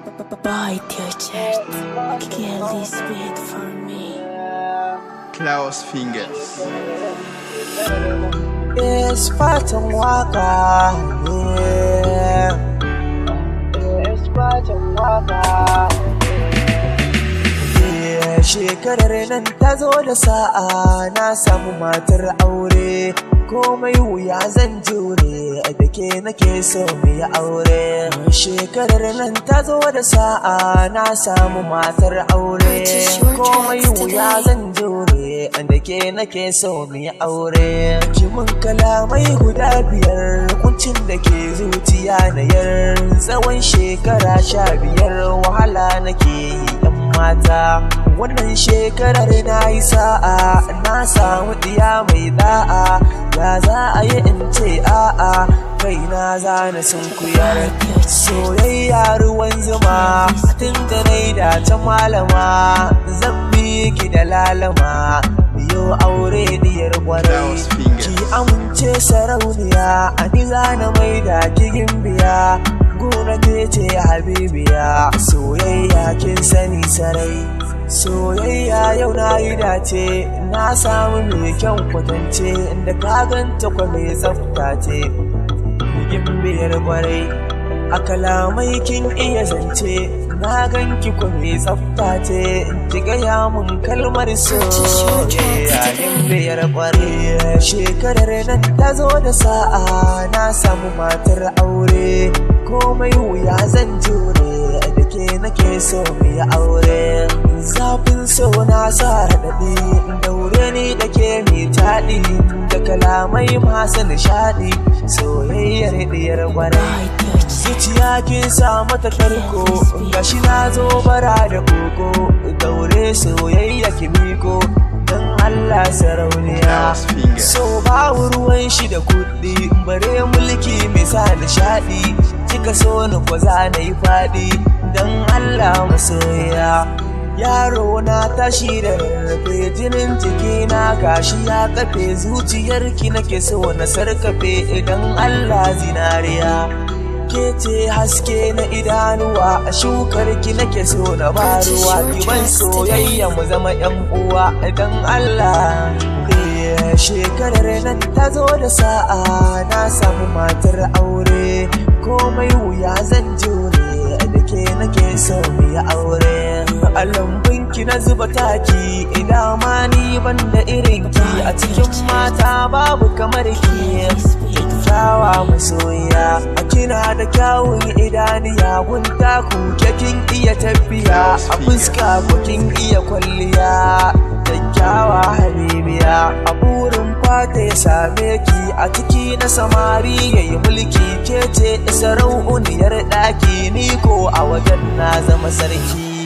Bite your chest, kill this beat for me. Klaus Fingers. It's fatan waka, it's fatan waka. Shekarar nan ta zo da sa'a, na samu matar aure. Komai wuya zan jure, da ke nake so mu yi aure. Shekarar nan ta zo da sa'a, na samu matar aure. Komai wuya zan jure, da ke nake so mu yi aure. Ki mun kalamai guda biyar, kuncin da ke zuciya na yar. Tsawon shekara 15 wahala nake yi ɗan mata. Wannan shekarar na yi sa'a, na samu diya mai da'a. Ya za a yi in ce a'a, kaina zana sunkuyar. Soyayya ruwan zuma, tun da nai da ta malama. Zan bi ki da lalama, biyo aure diyar kwarai. Ki amince sarauniya, ani zana mai da ki gimbiya. Gona ce habibiya, soyayya kin sani sarai. Soyayya yau na yi dace, na samu mai kyan kwatance. Da ka ganta kwa mai tsafta ce, gimbiyar kwarai. A kalamai kin iya zance, na ganki kwa mai tsafta ce. Ki gaya mun kalmar soyayya, gimbiyar kwarai. Shekarar nan ta zo da sa'a, na samu matar aure. Komai wuya zan jure, da ke nake so mu yi aure. Zafin so na sa raɗaɗi, daure ni da ke mai taɗi. Da kalamai masu nishaɗi, soyayyar diyar gwarai. Zuciya kin sa mata tarko, gashi na zo bara da koko. Daure soyayya ki miko, don Allah sarauniya. So babu ruwan shi da kuɗi, bare mulki mai sa nishaɗi. Kika so ni ko za na yi faɗi, don Allah masoya. Yaro na tashi da rarrafe, jinin jikina gashi ya kafe. Zuciyarki nake so na sarkafe, idan Allah zinariya. Ke ce haske na idanuwa, a shukarki nake so na baruwa. Ki ban soyayya mu zama 'yan uwa, idan Allah. Shekarar nan ta zo da sa'a, na samu matar aure. Komai wuya zan jure, da ke nake so mu yi aure. A lambunki na zuba taki, idama ni banda irinki. A cikin mata babu kamar ki, kyakkyawa masoyiya. A kina da kyawun idaniya, gunta ku kin iya tafiya. A fuska ku kin iya kwalliya, kyakkyawa habibiya. A burin fata ya same ki, a ciki na samari yayi mulki. Ke ce sarauniyar ɗaki, ni ko a wajen na zama sarki.